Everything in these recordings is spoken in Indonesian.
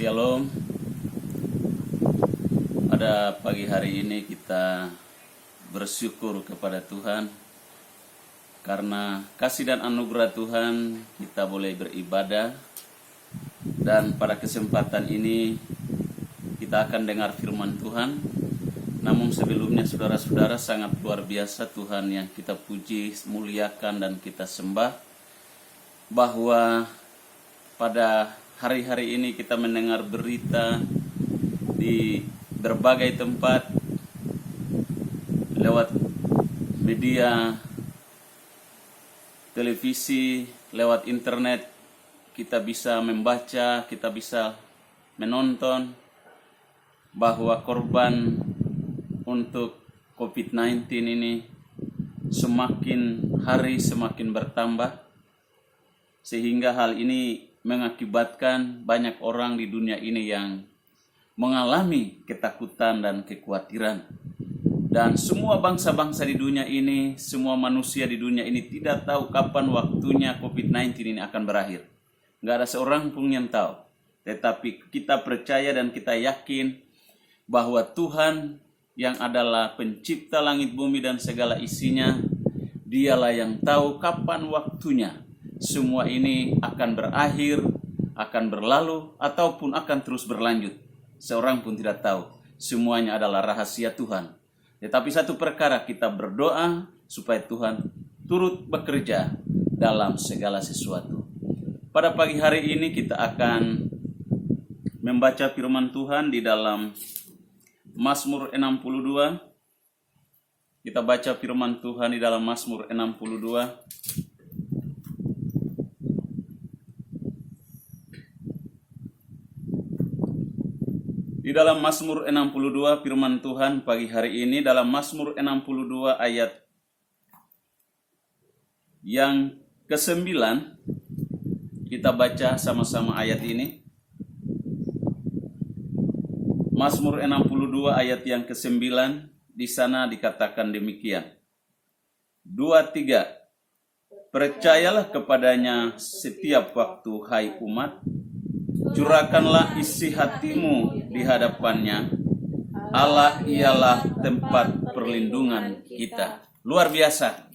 Shalom. Pada pagi hari ini kita bersyukur kepada Tuhan karena kasih dan anugerah Tuhan kita boleh beribadah. Dan pada kesempatan ini kita akan dengar firman Tuhan. Namun sebelumnya saudara-saudara, sangat luar biasa Tuhan yang kita puji, muliakan dan kita sembah, bahwa pada hari-hari ini kita mendengar berita di berbagai tempat lewat media televisi, lewat internet. Kita bisa membaca, kita bisa menonton bahwa korban untuk COVID-19 ini semakin hari semakin bertambah, sehingga hal ini mengakibatkan banyak orang di dunia ini yang mengalami ketakutan dan kekhawatiran. Dan semua bangsa-bangsa di dunia ini, semua manusia di dunia ini tidak tahu kapan waktunya COVID-19 ini akan berakhir. Nggak ada seorang pun yang tahu. Tetapi kita percaya dan kita yakin bahwa Tuhan yang adalah pencipta langit bumi dan segala isinya, Dialah yang tahu kapan waktunya semua ini akan berakhir, akan berlalu, ataupun akan terus berlanjut. Seorang pun tidak tahu. Semuanya adalah rahasia Tuhan. Tetapi satu perkara, kita berdoa supaya Tuhan turut bekerja dalam segala sesuatu. Pada pagi hari ini kita akan membaca firman Tuhan di dalam Mazmur 62. Kita baca firman Tuhan di dalam Mazmur 62. Di dalam Mazmur 62 firman Tuhan pagi hari ini, dalam Mazmur 62 ayat yang ke-9, kita baca sama-sama ayat ini. Mazmur 62 ayat yang ke-9, di sana dikatakan demikian. 2-3. Percayalah kepadanya setiap waktu, hai umat. Curahkanlah isi hatimu di hadapannya. Allah ialah tempat perlindungan kita. Luar biasa.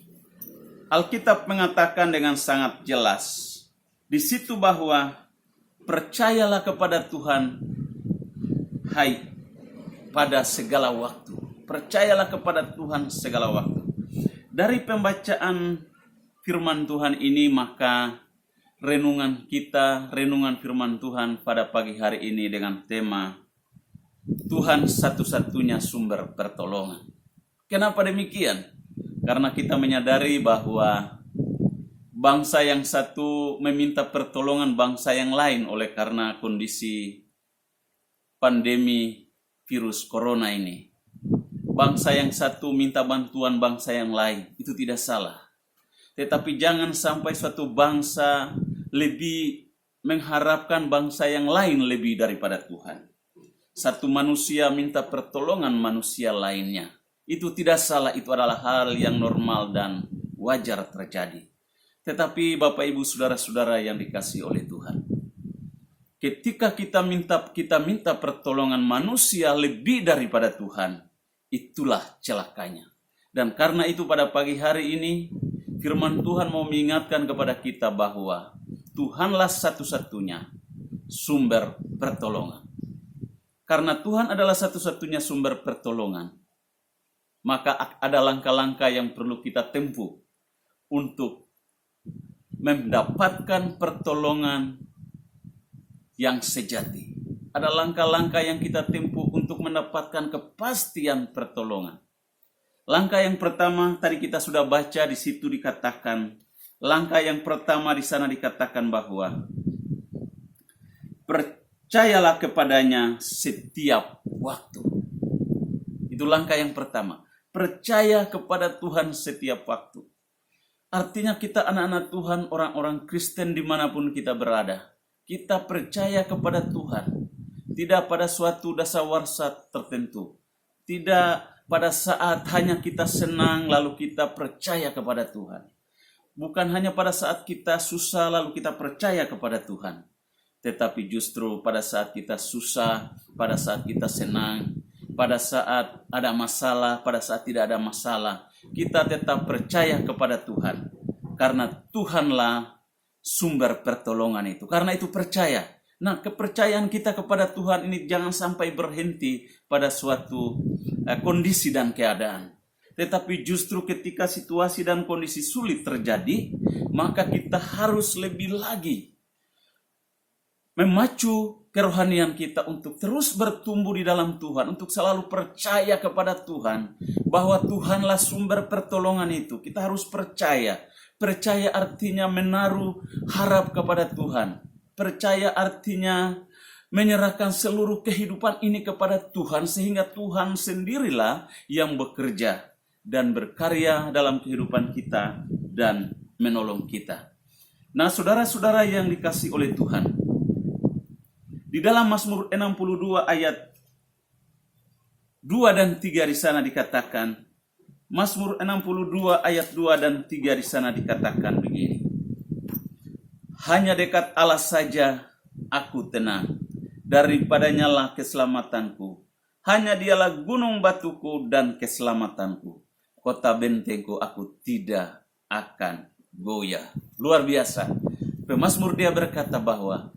Alkitab mengatakan dengan sangat jelas di situ bahwa percayalah kepada Tuhan, hai, pada segala waktu. Percayalah kepada Tuhan segala waktu. Dari pembacaan firman Tuhan ini, maka renungan kita, renungan firman Tuhan pada pagi hari ini dengan tema Tuhan satu-satunya sumber pertolongan. Kenapa demikian? Karena kita menyadari bahwa bangsa yang satu meminta pertolongan bangsa yang lain oleh karena kondisi pandemi virus corona ini. Bangsa yang satu minta bantuan bangsa yang lain, itu tidak salah. Tetapi jangan sampai suatu bangsa lebih mengharapkan bangsa yang lain lebih daripada Tuhan. Satu manusia minta pertolongan manusia lainnya. Itu tidak salah, itu adalah hal yang normal dan wajar terjadi. Tetapi Bapak Ibu Saudara-saudara yang dikasihi oleh Tuhan, ketika kita minta pertolongan manusia lebih daripada Tuhan, itulah celakanya. Dan karena itu pada pagi hari ini firman Tuhan mau mengingatkan kepada kita bahwa Tuhanlah satu-satunya sumber pertolongan. Karena Tuhan adalah satu-satunya sumber pertolongan, maka ada langkah-langkah yang perlu kita tempuh untuk mendapatkan pertolongan yang sejati. Ada langkah-langkah yang kita tempuh untuk mendapatkan kepastian pertolongan. Langkah yang pertama tadi kita sudah baca, di situ dikatakan, langkah yang pertama di sana dikatakan bahwa percayalah kepadanya setiap waktu. Itu langkah yang pertama. Percaya kepada Tuhan setiap waktu. Artinya kita anak-anak Tuhan, orang-orang Kristen dimanapun kita berada, kita percaya kepada Tuhan. Tidak pada suatu dasawarsa tertentu. Tidak pada saat hanya kita senang lalu kita percaya kepada Tuhan. Bukan hanya pada saat kita susah lalu kita percaya kepada Tuhan. tetapi justru pada saat kita susah, pada saat kita senang, pada saat ada masalah, pada saat tidak ada masalah, kita tetap percaya kepada Tuhan. Karena Tuhanlah sumber pertolongan itu. Karena itu percaya. Nah, kepercayaan kita kepada Tuhan ini jangan sampai berhenti pada suatu kondisi dan keadaan. Tetapi justru ketika situasi dan kondisi sulit terjadi, maka kita harus lebih lagi memacu kerohanian kita untuk terus bertumbuh di dalam Tuhan, untuk selalu percaya kepada Tuhan, bahwa Tuhanlah sumber pertolongan itu. Kita harus percaya. Percaya artinya menaruh harap kepada Tuhan. Percaya artinya menyerahkan seluruh kehidupan ini kepada Tuhan, sehingga Tuhan sendirilah yang bekerja dan berkarya dalam kehidupan kita dan menolong kita. Nah, saudara-saudara yang dikasihi oleh Tuhan, di dalam Mazmur 62 ayat 2 dan 3 di sana dikatakan, Mazmur 62 ayat 2 dan 3 di sana dikatakan begini. Hanya dekat Allah saja aku tenang, daripadanya lah keselamatanku. Hanya dialah gunung batuku dan keselamatanku. Kota bentengku aku tidak akan goyah. Luar biasa. Pemazmur dia berkata bahwa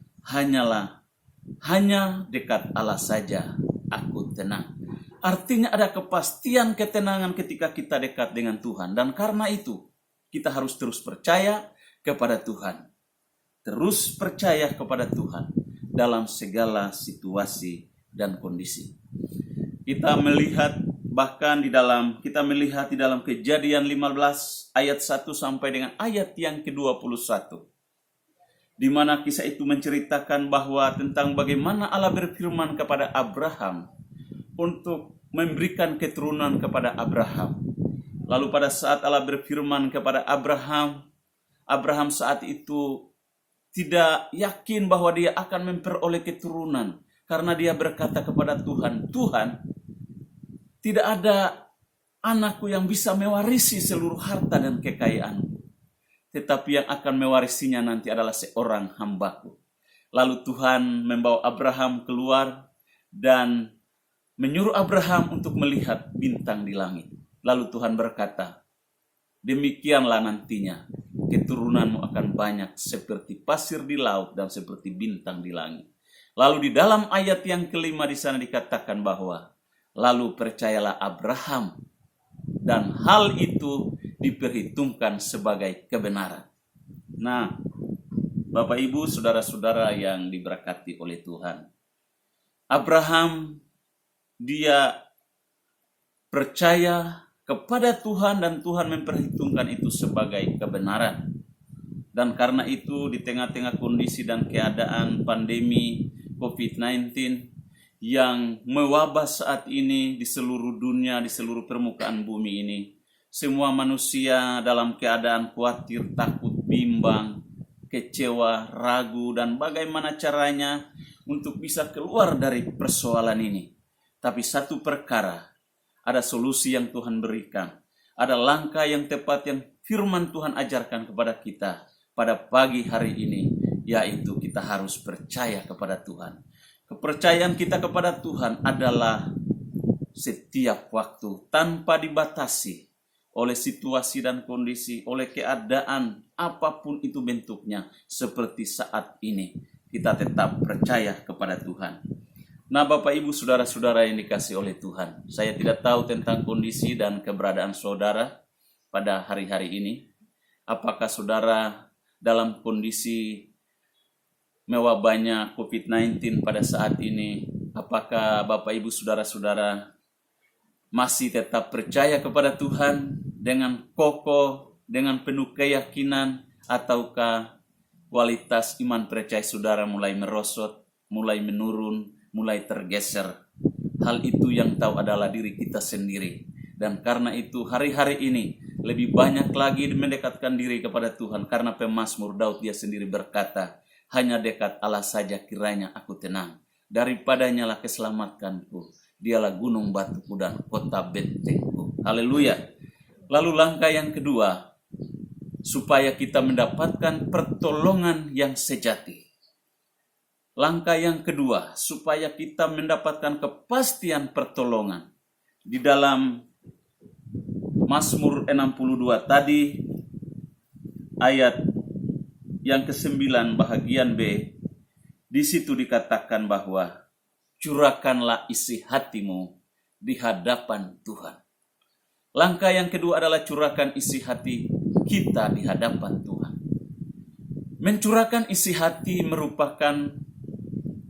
hanya dekat Allah saja aku tenang. Artinya ada kepastian ketenangan ketika kita dekat dengan Tuhan. Dan karena itu kita harus terus percaya kepada Tuhan. Terus percaya kepada Tuhan dalam segala situasi dan kondisi. Kita melihat di dalam Kejadian 15 ayat 1 sampai dengan ayat yang ke-21. Di mana kisah itu menceritakan bahwa tentang bagaimana Allah berfirman kepada Abraham untuk memberikan keturunan kepada Abraham. Lalu pada saat Allah berfirman kepada Abraham saat itu tidak yakin bahwa dia akan memperoleh keturunan. Karena dia berkata kepada Tuhan, Tuhan, tidak ada anakku yang bisa mewarisi seluruh harta dan kekayaanku. Tetapi yang akan mewarisinya nanti adalah seorang hambaku. Lalu Tuhan membawa Abraham keluar dan menyuruh Abraham untuk melihat bintang di langit. Lalu Tuhan berkata, demikianlah nantinya keturunanmu akan banyak seperti pasir di laut dan seperti bintang di langit. Lalu di dalam ayat yang kelima di sana dikatakan bahwa lalu percayalah Abraham dan hal itu diperhitungkan sebagai kebenaran. Nah, Bapak Ibu, saudara-saudara yang diberkati oleh Tuhan, Abraham dia percaya kepada Tuhan dan Tuhan memperhitungkan itu sebagai kebenaran. Dan karena itu di tengah-tengah kondisi dan keadaan pandemi COVID-19 yang mewabah saat ini di seluruh dunia, di seluruh permukaan bumi ini, semua manusia dalam keadaan khawatir, takut, bimbang, kecewa, ragu, dan bagaimana caranya untuk bisa keluar dari persoalan ini. Tapi satu perkara, ada solusi yang Tuhan berikan. Ada langkah yang tepat yang firman Tuhan ajarkan kepada kita pada pagi hari ini, yaitu kita harus percaya kepada Tuhan. Kepercayaan kita kepada Tuhan adalah setiap waktu tanpa dibatasi oleh situasi dan kondisi, oleh keadaan apapun itu bentuknya, seperti saat ini kita tetap percaya kepada Tuhan. Nah, Bapak Ibu saudara-saudara yang dikasihi oleh Tuhan, saya tidak tahu tentang kondisi dan keberadaan saudara pada hari-hari ini. Apakah saudara dalam kondisi mewabahnya COVID-19 pada saat ini? Apakah Bapak Ibu saudara-saudara masih tetap percaya kepada Tuhan dengan kokoh, dengan penuh keyakinan, ataukah kualitas iman percaya saudara mulai merosot, mulai menurun, mulai tergeser? Hal itu yang tahu adalah diri kita sendiri. Dan karena itu hari-hari ini lebih banyak lagi mendekatkan diri kepada Tuhan. Karena pemazmur Daud dia sendiri berkata, hanya dekat Allah saja kiranya aku tenang. Daripadanya lah keselamatanku. Dialah gunung batuku dan kota bentengku. Haleluya. Lalu langkah yang kedua, supaya kita mendapatkan pertolongan yang sejati. Langkah yang kedua, supaya kita mendapatkan kepastian pertolongan. Di dalam Mazmur 62 tadi, ayat yang ke-9 bahagian B, di situ dikatakan bahwa curahkanlah isi hatimu di hadapan Tuhan. Langkah yang kedua adalah curahkan isi hati kita di hadapan Tuhan. Mencurahkan isi hati merupakan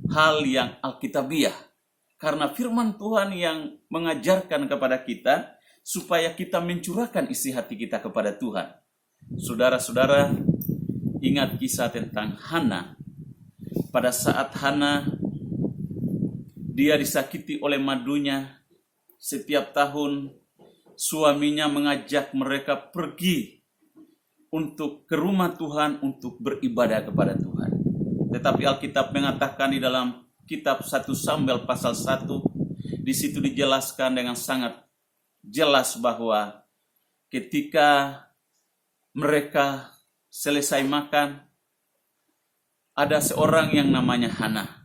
hal yang alkitabiah, karena firman Tuhan yang mengajarkan kepada kita supaya kita mencurahkan isi hati kita kepada Tuhan. Saudara-saudara, ingat kisah tentang Hana. Pada saat Hana dia disakiti oleh madunya, setiap tahun suaminya mengajak mereka pergi untuk ke rumah Tuhan untuk beribadah kepada Tuhan. Tetapi Alkitab mengatakan di dalam kitab 1 Samuel pasal 1, di situ dijelaskan dengan sangat jelas bahwa ketika mereka selesai makan, ada seorang yang namanya Hana.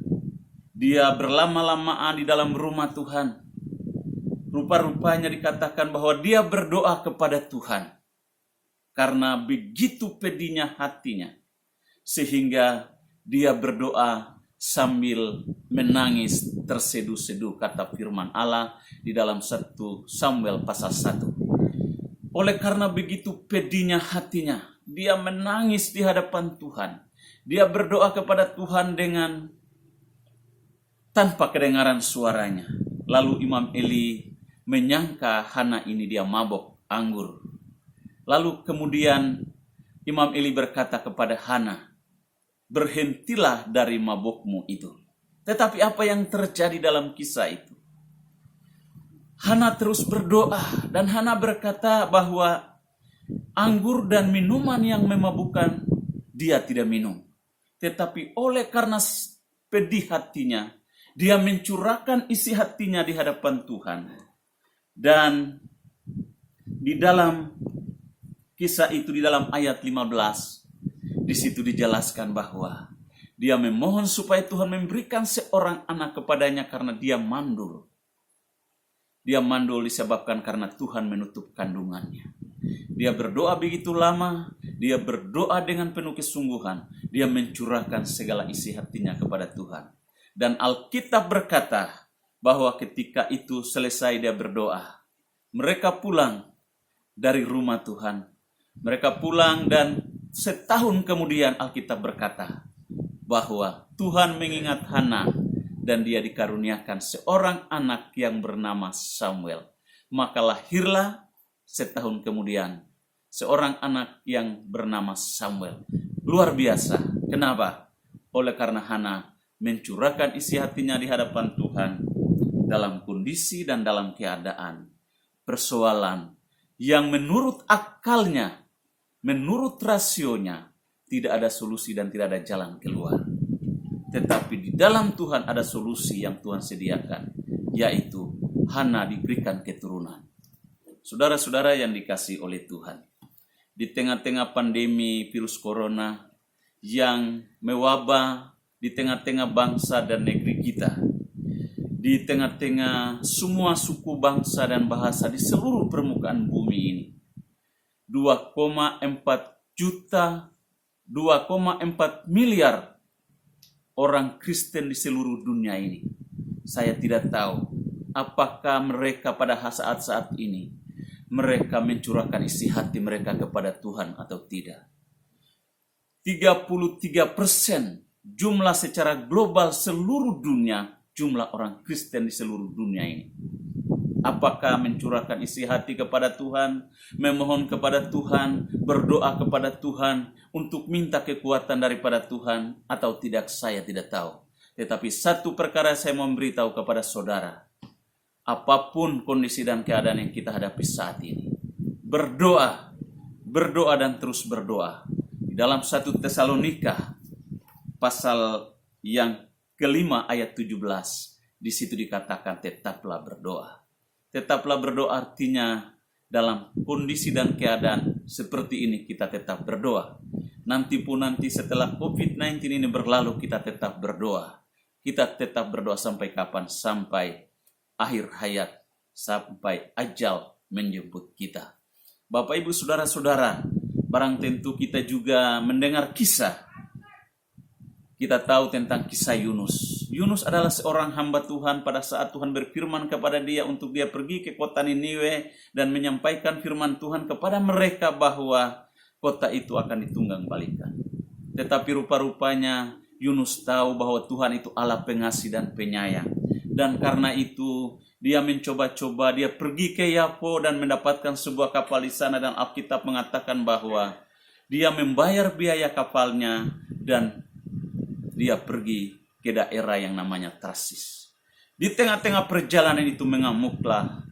Dia berlama-lamaan di dalam rumah Tuhan. Rupa-rupanya dikatakan bahwa dia berdoa kepada Tuhan. Karena begitu pedihnya hatinya. Sehingga dia berdoa sambil menangis terseduh-seduh, kata firman Allah di dalam 1 Samuel pasal 1. Oleh karena begitu pedihnya hatinya, dia menangis di hadapan Tuhan. Dia berdoa kepada Tuhan dengan tanpa kedengaran suaranya. Lalu Imam Eli menyangka Hana ini dia mabok anggur. Lalu kemudian Imam Eli berkata kepada Hana, berhentilah dari mabokmu itu. Tetapi apa yang terjadi dalam kisah itu? Hana terus berdoa dan Hana berkata bahwa anggur dan minuman yang memabukkan dia tidak minum. Tetapi oleh karena pedih hatinya, dia mencurahkan isi hatinya di hadapan Tuhan. Dan di dalam kisah itu, di dalam ayat 15, di situ dijelaskan bahwa dia memohon supaya Tuhan memberikan seorang anak kepadanya karena dia mandul. Dia mandul disebabkan karena Tuhan menutup kandungannya. Dia berdoa begitu lama, dia berdoa dengan penuh kesungguhan, dia mencurahkan segala isi hatinya kepada Tuhan. Dan Alkitab berkata bahwa ketika itu selesai dia berdoa, mereka pulang dari rumah Tuhan. Mereka pulang dan setahun kemudian Alkitab berkata bahwa Tuhan mengingat Hana dan dia dikaruniakan seorang anak yang bernama Samuel. Maka lahirlah setahun kemudian seorang anak yang bernama Samuel. Luar biasa. Kenapa? Oleh karena Hana mencurahkan isi hatinya di hadapan Tuhan dalam kondisi dan dalam keadaan persoalan yang menurut akalnya, menurut rasionya, tidak ada solusi dan tidak ada jalan keluar. Tetapi di dalam Tuhan ada solusi yang Tuhan sediakan, yaitu Hana diberikan keturunan. Saudara-saudara yang dikasihi oleh Tuhan, di tengah-tengah pandemi virus corona yang mewabah di tengah-tengah bangsa dan negeri kita, di tengah-tengah semua suku bangsa dan bahasa di seluruh permukaan bumi ini, 2,4 miliar orang Kristen di seluruh dunia ini. Saya tidak tahu apakah mereka pada saat-saat ini mereka mencurahkan isi hati mereka kepada Tuhan atau tidak. 33% jumlah secara global seluruh dunia, jumlah orang Kristen di seluruh dunia ini. Apakah mencurahkan isi hati kepada Tuhan, memohon kepada Tuhan, berdoa kepada Tuhan, untuk minta kekuatan daripada Tuhan atau tidak, saya tidak tahu. Tetapi satu perkara saya mau memberitahu kepada saudara, apapun kondisi dan keadaan yang kita hadapi saat ini, berdoa dan terus berdoa. Di dalam 1 Tesalonika pasal yang kelima ayat 17, di situ dikatakan tetaplah berdoa. Tetaplah berdoa artinya dalam kondisi dan keadaan seperti ini kita tetap berdoa. nanti setelah COVID-19 ini berlalu, kita tetap berdoa. Kita tetap berdoa sampai kapan? Sampai akhir hayat, sampai ajal menjemput kita. Bapak, Ibu, Saudara-saudara, barang tentu kita juga mendengar kisah. Kita tahu tentang kisah Yunus. Yunus adalah seorang hamba Tuhan pada saat Tuhan berfirman kepada dia untuk dia pergi ke kota Niniwe dan menyampaikan firman Tuhan kepada mereka bahwa kota itu akan ditunggang balikan. Tetapi rupa-rupanya Yunus tahu bahwa Tuhan itu Allah pengasih dan penyayang. Dan karena itu dia mencoba-coba, dia pergi ke Yapo dan mendapatkan sebuah kapal di sana. Dan Alkitab mengatakan bahwa dia membayar biaya kapalnya dan dia pergi ke daerah yang namanya Tarsis. Di tengah-tengah perjalanan itu mengamuklah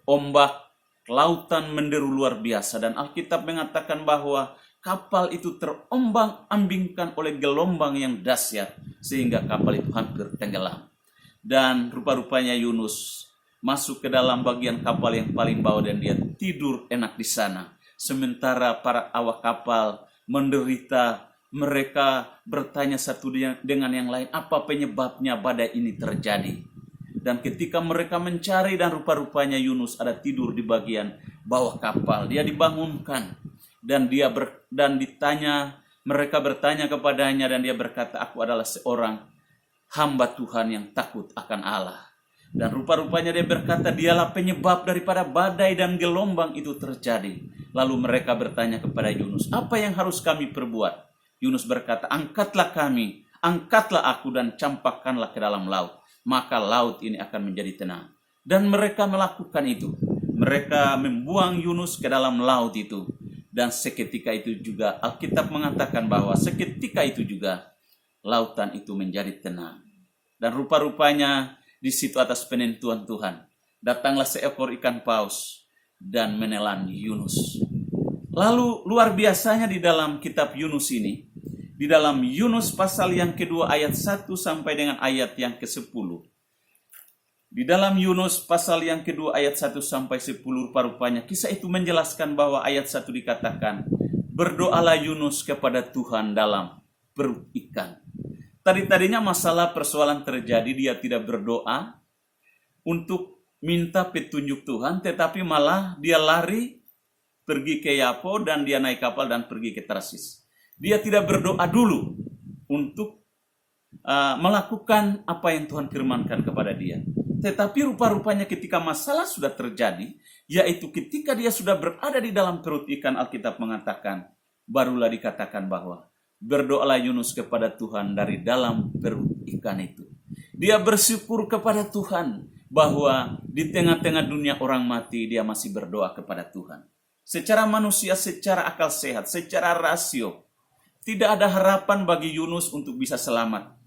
ombak, lautan menderu luar biasa. Dan Alkitab mengatakan bahwa kapal itu terombang-ambingkan oleh gelombang yang dahsyat sehingga kapal itu hampir tenggelam. Dan rupa-rupanya Yunus masuk ke dalam bagian kapal yang paling bawah dan dia tidur enak di sana. Sementara para awak kapal menderita, mereka bertanya satu dengan yang lain, apa penyebabnya badai ini terjadi? Dan ketika mereka mencari dan rupa-rupanya Yunus ada tidur di bagian bawah kapal, dia dibangunkan dan ditanya, mereka bertanya kepadanya dan dia berkata, aku adalah seorang hamba Tuhan yang takut akan Allah. Dan rupa-rupanya dia berkata, dialah penyebab daripada badai dan gelombang itu terjadi. Lalu mereka bertanya kepada Yunus, apa yang harus kami perbuat? Yunus berkata, angkatlah kami, angkatlah aku dan campakkanlah ke dalam laut. Maka laut ini akan menjadi tenang. Dan mereka melakukan itu. Mereka membuang Yunus ke dalam laut itu. Dan seketika itu juga Alkitab mengatakan bahwa seketika itu juga lautan itu menjadi tenang. Dan rupa-rupanya di situ atas penentuan Tuhan datanglah seekor ikan paus dan menelan Yunus. Lalu luar biasanya di dalam kitab Yunus ini, di dalam Yunus pasal yang kedua ayat 1 sampai dengan ayat yang ke-10. Di dalam Yunus pasal yang kedua ayat 1 sampai 10 rupa-rupanya kisah itu menjelaskan bahwa ayat 1 dikatakan, berdoalah Yunus kepada Tuhan dalam perut ikan. Tadinya masalah persoalan terjadi, dia tidak berdoa untuk minta petunjuk Tuhan, tetapi malah dia lari pergi ke Yapo dan dia naik kapal dan pergi ke Tarsis. Dia tidak berdoa dulu untuk melakukan apa yang Tuhan firmankan kepada dia. Tetapi rupa-rupanya ketika masalah sudah terjadi, yaitu ketika dia sudah berada di dalam perut ikan, Alkitab mengatakan, barulah dikatakan bahwa berdoalah Yunus kepada Tuhan dari dalam perut ikan itu. Dia bersyukur kepada Tuhan bahwa di tengah-tengah dunia orang mati, dia masih berdoa kepada Tuhan. Secara manusia, secara akal sehat, secara rasio, tidak ada harapan bagi Yunus untuk bisa selamat.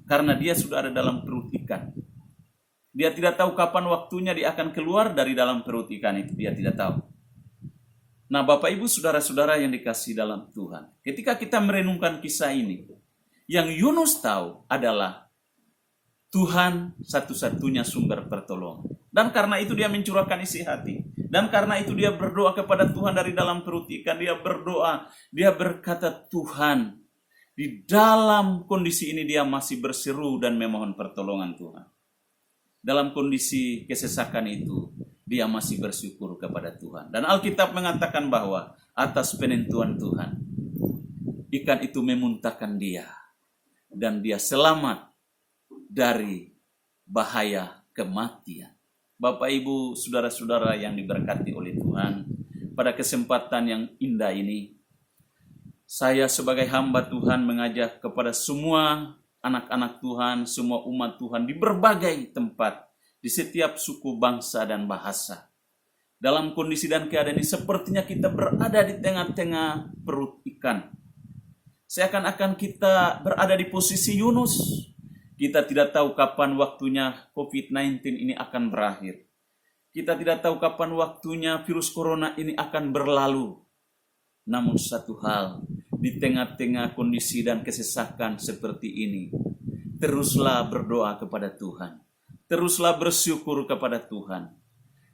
Karena dia sudah ada dalam perut ikan. Dia tidak tahu kapan waktunya dia akan keluar dari dalam perut ikan itu. Dia tidak tahu. Nah, Bapak Ibu Saudara-saudara yang dikasihi dalam Tuhan, ketika kita merenungkan kisah ini, yang Yunus tahu adalah Tuhan satu-satunya sumber pertolongan. Dan karena itu dia mencurahkan isi hati. Dan karena itu dia berdoa kepada Tuhan dari dalam perut ikan. Dia berdoa, dia berkata, Tuhan, di dalam kondisi ini dia masih berseru dan memohon pertolongan Tuhan. Dalam kondisi kesesakan itu, dia masih bersyukur kepada Tuhan. Dan Alkitab mengatakan bahwa atas penentuan Tuhan, ikan itu memuntahkan dia. Dan dia selamat dari bahaya kematian. Bapak, Ibu, Saudara-saudara yang diberkati oleh Tuhan, pada kesempatan yang indah ini, saya sebagai hamba Tuhan mengajak kepada semua anak-anak Tuhan, semua umat Tuhan di berbagai tempat, di setiap suku, bangsa, dan bahasa. Dalam kondisi dan keadaan ini sepertinya kita berada di tengah-tengah perut ikan. Seakan-akan kita berada di posisi Yunus. Kita tidak tahu kapan waktunya COVID-19 ini akan berakhir. Kita tidak tahu kapan waktunya virus corona ini akan berlalu. Namun satu hal, di tengah-tengah kondisi dan kesesakan seperti ini, teruslah berdoa kepada Tuhan. Teruslah bersyukur kepada Tuhan.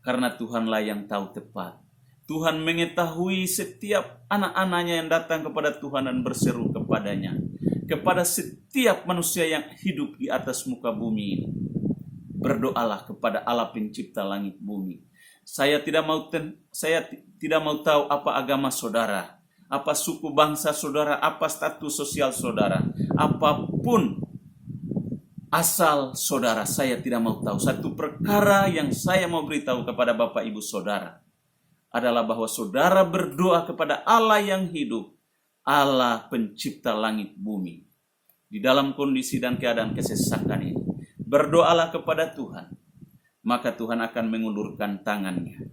Karena Tuhanlah yang tahu tepat. Tuhan mengetahui setiap anak-anaknya yang datang kepada Tuhan dan berseru kepadanya. Kepada setiap manusia yang hidup di atas muka bumi ini. Berdoalah kepada Allah pencipta langit bumi. Saya tidak mau tahu apa agama saudara, apa suku bangsa saudara, apa status sosial saudara, apapun asal saudara, saya tidak mau tahu. Satu perkara yang saya mau beritahu kepada Bapak Ibu Saudara adalah bahwa saudara berdoa kepada Allah yang hidup, Allah pencipta langit bumi. Di dalam kondisi dan keadaan kesesakan ini, berdoalah kepada Tuhan. Maka Tuhan akan mengulurkan tangannya,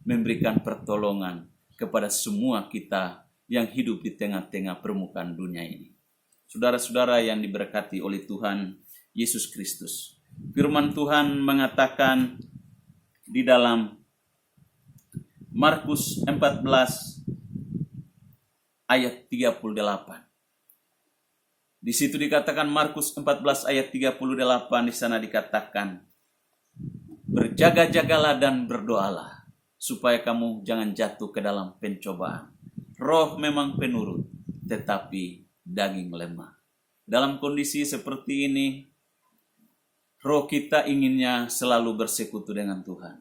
memberikan pertolongan kepada semua kita yang hidup di tengah-tengah permukaan dunia ini. Saudara-saudara yang diberkati oleh Tuhan Yesus Kristus. Firman Tuhan mengatakan di dalam Markus 14 ayat 38. Di situ dikatakan Markus 14 ayat 38, di sana dikatakan, berjaga-jagalah dan berdoalah supaya kamu jangan jatuh ke dalam pencobaan. Roh memang penurut, tetapi daging lemah. Dalam kondisi seperti ini, roh kita inginnya selalu bersekutu dengan Tuhan.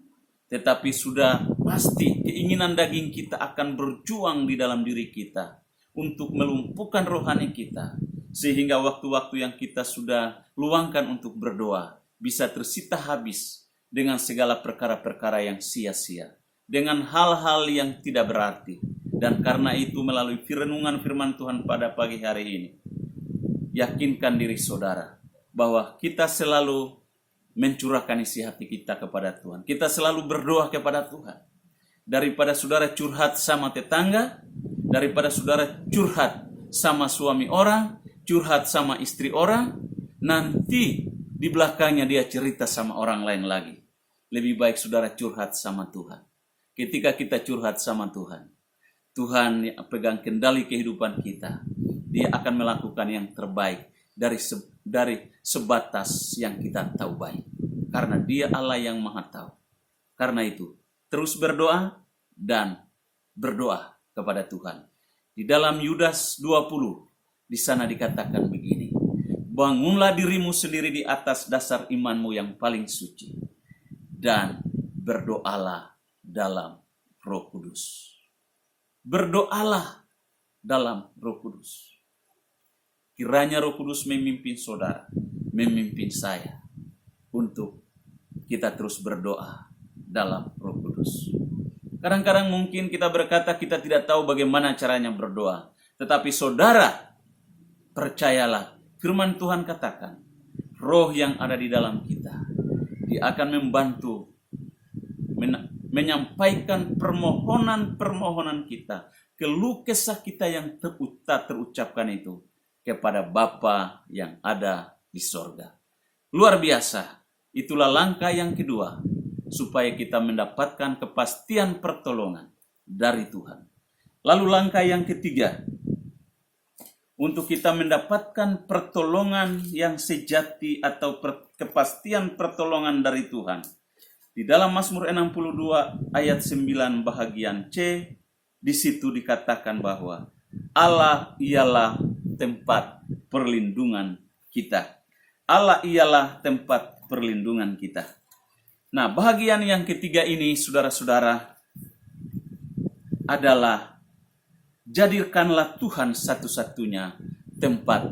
Tetapi sudah pasti keinginan daging kita akan berjuang di dalam diri kita untuk melumpuhkan rohani kita. Sehingga waktu-waktu yang kita sudah luangkan untuk berdoa bisa tersita habis dengan segala perkara-perkara yang sia-sia. Dengan hal-hal yang tidak berarti. Dan karena itu melalui renungan firman Tuhan pada pagi hari ini, yakinkan diri saudara bahwa kita selalu mencurahkan isi hati kita kepada Tuhan. Kita selalu berdoa kepada Tuhan. Daripada saudara curhat sama tetangga, daripada saudara curhat sama suami orang, curhat sama istri orang, nanti di belakangnya dia cerita sama orang lain lagi. Lebih baik saudara curhat sama Tuhan. Ketika kita curhat sama Tuhan, Tuhan yang pegang kendali kehidupan kita. Dia akan melakukan yang terbaik dari sebatas yang kita tahu baik. Karena dia Allah yang maha tahu. Karena itu, terus berdoa dan berdoa kepada Tuhan. Di dalam Yudas 20, di sana dikatakan begini. Bangunlah dirimu sendiri di atas dasar imanmu yang paling suci. Dan berdoalah dalam Roh Kudus. Berdoalah dalam Roh Kudus. Kiranya Roh Kudus memimpin saudara, memimpin saya untuk kita terus berdoa dalam Roh Kudus. Kadang-kadang mungkin kita berkata kita tidak tahu bagaimana caranya berdoa. Tetapi saudara, percayalah, firman Tuhan katakan, roh yang ada di dalam kita, dia akan membantu menyampaikan permohonan-permohonan kita, keluh kesah kita yang terucapkan itu kepada Bapa yang ada di sorga. Luar biasa, itulah langkah yang kedua, supaya kita mendapatkan kepastian pertolongan dari Tuhan. Lalu langkah yang ketiga, untuk kita mendapatkan pertolongan yang sejati atau kepastian pertolongan dari Tuhan. Di dalam Mazmur 62 ayat 9 bahagian C, di situ dikatakan bahwa Allah ialah tempat perlindungan kita. Allah ialah tempat perlindungan kita. Nah, bahagian yang ketiga ini, saudara-saudara, adalah jadikanlah Tuhan satu-satunya tempat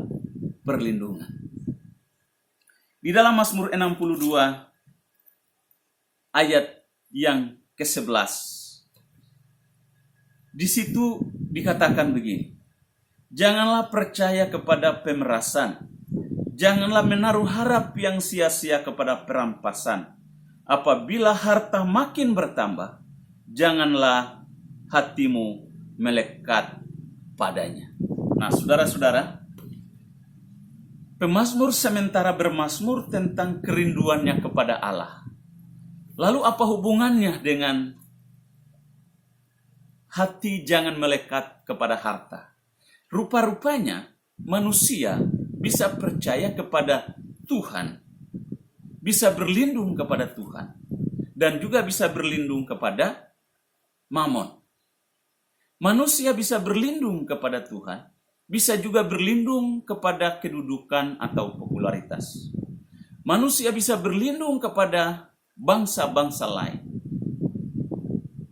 perlindungan. Di dalam Mazmur 62 ayat yang ke-11, di situ dikatakan begini. Janganlah percaya kepada pemerasan, janganlah menaruh harap yang sia-sia kepada perampasan. Apabila harta makin bertambah, janganlah hatimu melekat padanya. Nah, saudara-saudara, pemazmur sementara bermazmur tentang kerinduannya kepada Allah. Lalu apa hubungannya dengan hati jangan melekat kepada harta? Rupa-rupanya manusia bisa percaya kepada Tuhan, bisa berlindung kepada Tuhan, dan juga bisa berlindung kepada Mamon. Manusia bisa berlindung kepada Tuhan, bisa juga berlindung kepada kedudukan atau popularitas. Manusia bisa berlindung kepada bangsa-bangsa lain.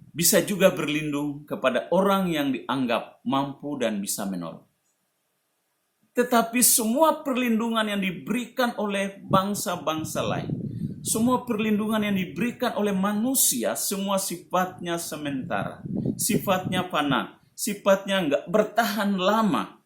Bisa juga berlindung kepada orang yang dianggap mampu dan bisa menolong. Tetapi semua perlindungan yang diberikan oleh bangsa-bangsa lain, semua perlindungan yang diberikan oleh manusia, semua sifatnya sementara, sifatnya fana, sifatnya enggak bertahan lama.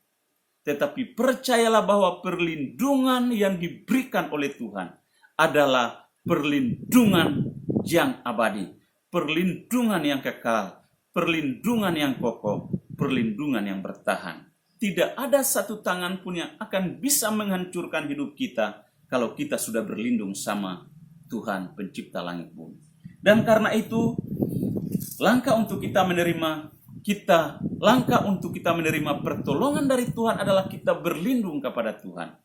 Tetapi percayalah bahwa perlindungan yang diberikan oleh Tuhan adalah perlindungan yang abadi, perlindungan yang kekal, perlindungan yang kokoh, perlindungan yang bertahan. Tidak ada satu tangan pun yang akan bisa menghancurkan hidup kita kalau kita sudah berlindung sama Tuhan pencipta langit bumi. Dan karena itu, langkah untuk kita menerima pertolongan dari Tuhan adalah kita berlindung kepada Tuhan.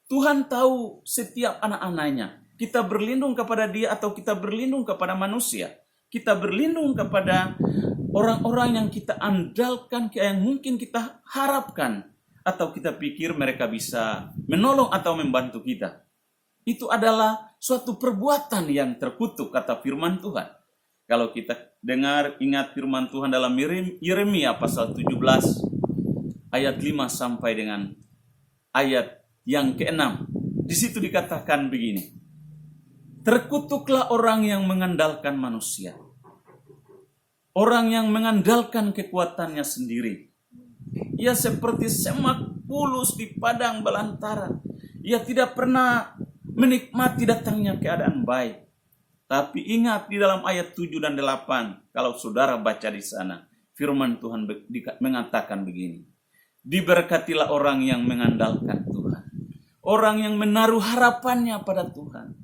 Tuhan tahu setiap anak-anaknya. Kita berlindung kepada Dia atau kita berlindung kepada manusia. Kita berlindung kepada orang-orang yang kita andalkan, yang mungkin kita harapkan, atau kita pikir mereka bisa menolong atau membantu kita. Itu adalah suatu perbuatan yang terkutuk, kata firman Tuhan. Kalau kita ingat firman Tuhan dalam Yeremia pasal 17, ayat 5 sampai dengan ayat yang ke-6. Di situ dikatakan begini. Terkutuklah orang yang mengandalkan manusia. Orang yang mengandalkan kekuatannya sendiri. Ia seperti semak pulus di padang belantara. Ia tidak pernah menikmati datangnya keadaan baik. Tapi ingat di dalam ayat 7 dan 8, kalau saudara baca di sana, firman Tuhan mengatakan begini. Diberkatilah orang yang mengandalkan Tuhan. Orang yang menaruh harapannya pada Tuhan.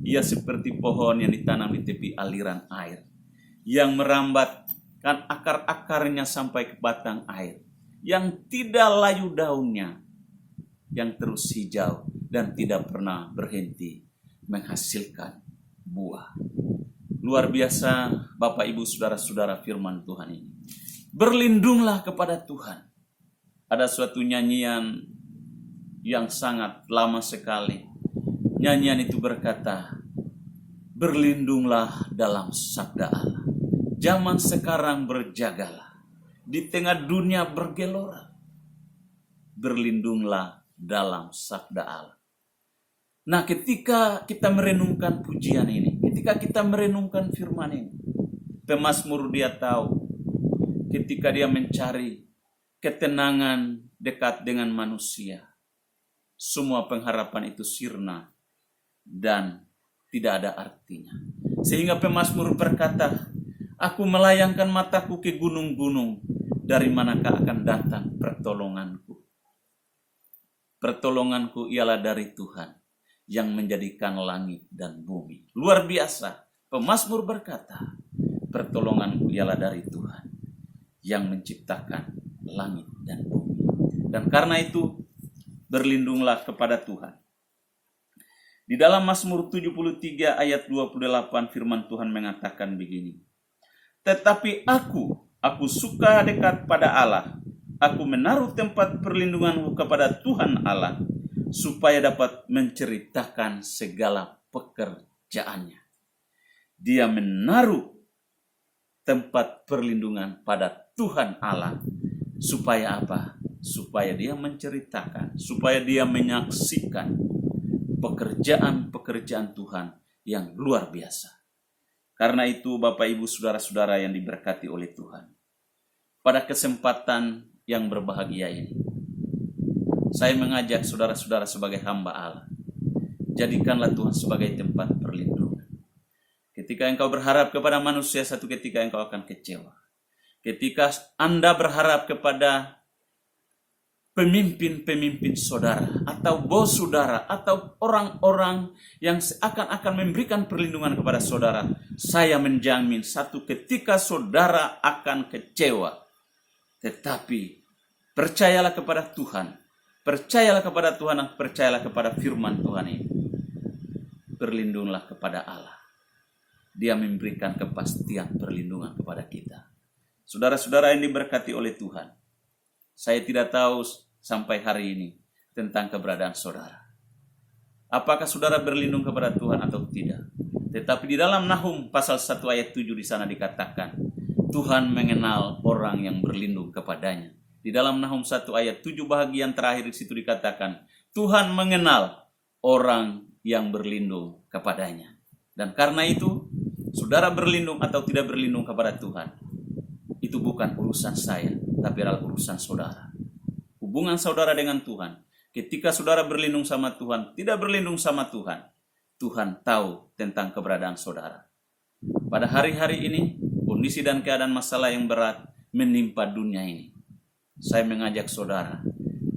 Ia seperti pohon yang ditanam di tepi aliran air, yang merambatkan akar-akarnya sampai ke batang air, yang tidak layu daunnya, yang terus hijau dan tidak pernah berhenti menghasilkan buah. Luar biasa Bapak Ibu Saudara-saudara firman Tuhan ini. Berlindunglah kepada Tuhan. Ada suatu nyanyian yang sangat lama sekali. Nyanyian itu berkata, berlindunglah dalam sabda Allah. Zaman sekarang berjagalah. Di tengah dunia bergelora. Berlindunglah dalam sabda Allah. Nah, ketika kita merenungkan pujian ini, ketika kita merenungkan firman ini, pemazmur dia tahu ketika dia mencari ketenangan dekat dengan manusia, semua pengharapan itu sirna dan tidak ada artinya. Sehingga pemazmur berkata, aku melayangkan mataku ke gunung-gunung, dari manakah akan datang pertolonganku? Pertolonganku ialah dari Tuhan yang menjadikan langit dan bumi. Luar biasa, pemazmur berkata, pertolonganku ialah dari Tuhan yang menciptakan langit dan bumi. Dan karena itu, berlindunglah kepada Tuhan. Di dalam Mazmur 73 ayat 28 firman Tuhan mengatakan begini. Tetapi aku suka dekat pada Allah. Aku menaruh tempat perlindunganku kepada Tuhan Allah, supaya dapat menceritakan segala pekerjaannya. Dia menaruh tempat perlindungan pada Tuhan Allah. Supaya apa? Supaya dia menceritakan, supaya dia menyaksikan pekerjaan-pekerjaan Tuhan yang luar biasa. Karena itu Bapak Ibu Saudara-saudara yang diberkati oleh Tuhan, pada kesempatan yang berbahagia ini, saya mengajak saudara-saudara sebagai hamba Allah, jadikanlah Tuhan sebagai tempat perlindungan. Ketika engkau berharap kepada manusia, satu ketika engkau akan kecewa. Ketika Anda berharap kepada pemimpin-pemimpin saudara, atau bos saudara, atau orang-orang yang akan memberikan perlindungan kepada saudara, saya menjamin satu ketika saudara akan kecewa. Tetapi percayalah kepada Tuhan, percayalah kepada Tuhan, dan percayalah kepada firman Tuhan ini. Berlindunglah kepada Allah. Dia memberikan kepastian perlindungan kepada kita. Saudara-saudara yang diberkati oleh Tuhan, saya tidak tahu sampai hari ini tentang keberadaan saudara. Apakah saudara berlindung kepada Tuhan atau tidak? Tetapi di dalam Nahum pasal 1 ayat 7 di sana dikatakan, Tuhan mengenal orang yang berlindung kepadanya. Di dalam Nahum 1 ayat 7 bagian terakhir di situ dikatakan, Tuhan mengenal orang yang berlindung kepadanya. Dan karena itu, saudara berlindung atau tidak berlindung kepada Tuhan, itu bukan urusan saya, tapi adalah urusan saudara. Hubungan saudara dengan Tuhan, ketika saudara berlindung sama Tuhan, tidak berlindung sama Tuhan, Tuhan tahu tentang keberadaan saudara. Pada hari-hari ini, kondisi dan keadaan masalah yang berat menimpa dunia ini. Saya mengajak saudara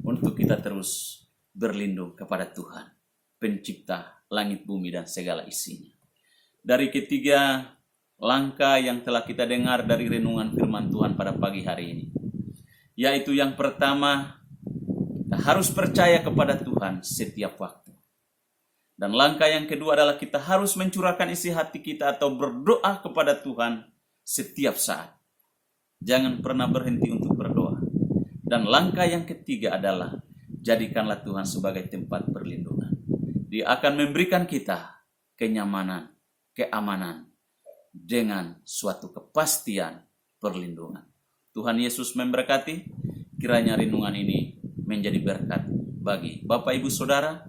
untuk kita terus berlindung kepada Tuhan, pencipta langit, bumi, dan segala isinya. Dari ketiga langkah yang telah kita dengar dari renungan firman Tuhan pada pagi hari ini, yaitu yang pertama, kita harus percaya kepada Tuhan setiap waktu. Dan langkah yang kedua adalah kita harus mencurahkan isi hati kita atau berdoa kepada Tuhan setiap saat. Jangan pernah berhenti untuk berdoa. Dan langkah yang ketiga adalah jadikanlah Tuhan sebagai tempat perlindungan. Dia akan memberikan kita kenyamanan, keamanan dengan suatu kepastian perlindungan. Tuhan Yesus memberkati. Kiranya renungan ini menjadi berkat bagi Bapak Ibu Saudara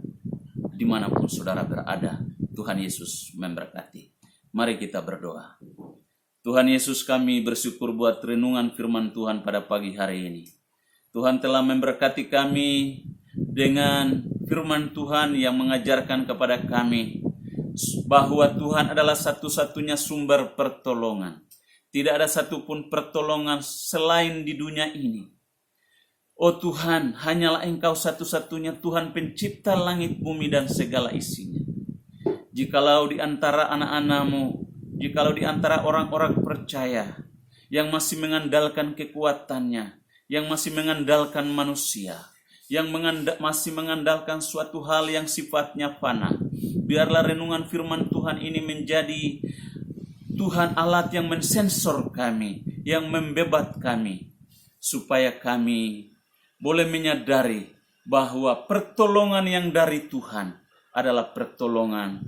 dimanapun saudara berada. Tuhan Yesus memberkati. Mari kita berdoa. Tuhan Yesus, kami bersyukur buat renungan firman Tuhan pada pagi hari ini. Tuhan telah memberkati kami dengan firman Tuhan yang mengajarkan kepada kami bahwa Tuhan adalah satu-satunya sumber pertolongan. Tidak ada satupun pertolongan selain di dunia ini. Oh Tuhan, hanyalah Engkau satu-satunya Tuhan pencipta langit, bumi, dan segala isinya. Jikalau di antara anak-anak-Mu, jikalau di antara orang-orang percaya yang masih mengandalkan kekuatannya, yang masih mengandalkan manusia, yang masih mengandalkan suatu hal yang sifatnya fana, biarlah renungan firman Tuhan ini menjadi Tuhan alat yang mensensor kami, yang membebat kami, supaya kami boleh menyadari bahwa pertolongan yang dari Tuhan adalah pertolongan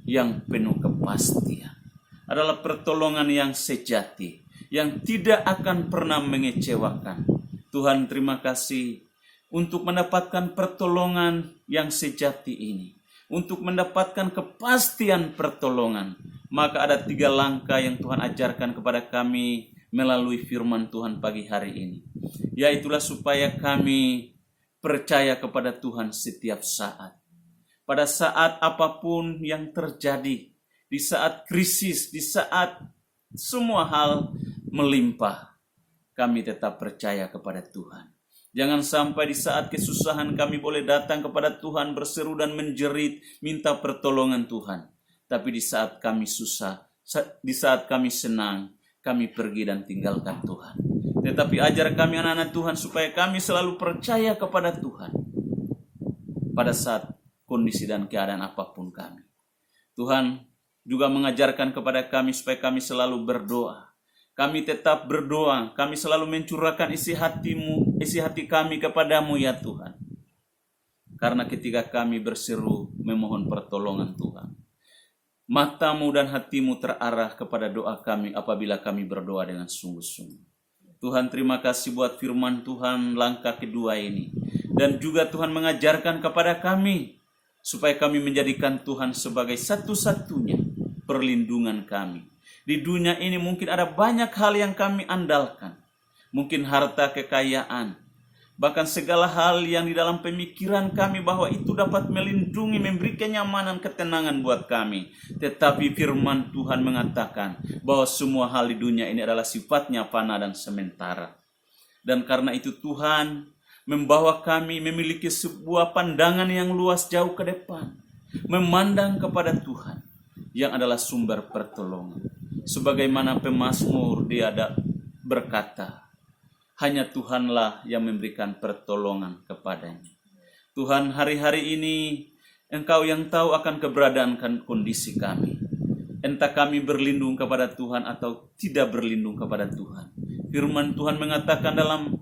yang penuh kepastian, adalah pertolongan yang sejati, yang tidak akan pernah mengecewakan. Tuhan, terima kasih untuk mendapatkan pertolongan yang sejati ini, untuk mendapatkan kepastian pertolongan. Maka ada 3 langkah yang Tuhan ajarkan kepada kami melalui firman Tuhan pagi hari ini, yaitulah supaya kami percaya kepada Tuhan setiap saat. Pada saat apapun yang terjadi, di saat krisis, di saat semua hal melimpah, kami tetap percaya kepada Tuhan. Jangan sampai di saat kesusahan kami boleh datang kepada Tuhan, berseru dan menjerit, minta pertolongan Tuhan. Tapi di saat kami susah, di saat kami senang, kami pergi dan tinggalkan Tuhan. Tetapi ajar kami anak-anak Tuhan supaya kami selalu percaya kepada Tuhan pada saat kondisi dan keadaan apapun kami. Tuhan juga mengajarkan kepada kami supaya kami selalu berdoa. Kami tetap berdoa, kami selalu mencurahkan isi hati kami kepadamu ya Tuhan. Karena ketika kami berseru memohon pertolongan Tuhan, matamu dan hatimu terarah kepada doa kami apabila kami berdoa dengan sungguh-sungguh. Tuhan, terima kasih buat firman Tuhan langkah kedua ini. Dan juga Tuhan mengajarkan kepada kami supaya kami menjadikan Tuhan sebagai satu-satunya perlindungan kami. Di dunia ini mungkin ada banyak hal yang kami andalkan. Mungkin harta, kekayaan, bahkan segala hal yang di dalam pemikiran kami bahwa itu dapat melindungi, memberi kenyamanan, ketenangan buat kami. Tetapi firman Tuhan mengatakan bahwa semua hal di dunia ini adalah sifatnya fana dan sementara. Dan karena itu Tuhan membawa kami memiliki sebuah pandangan yang luas jauh ke depan. Memandang kepada Tuhan yang adalah sumber pertolongan. Sebagaimana pemazmur dia berkata, hanya Tuhanlah yang memberikan pertolongan kepadanya. Tuhan, hari-hari ini Engkau yang tahu akan keberadaan kondisi kami. Entah kami berlindung kepada Tuhan atau tidak berlindung kepada Tuhan. Firman Tuhan mengatakan dalam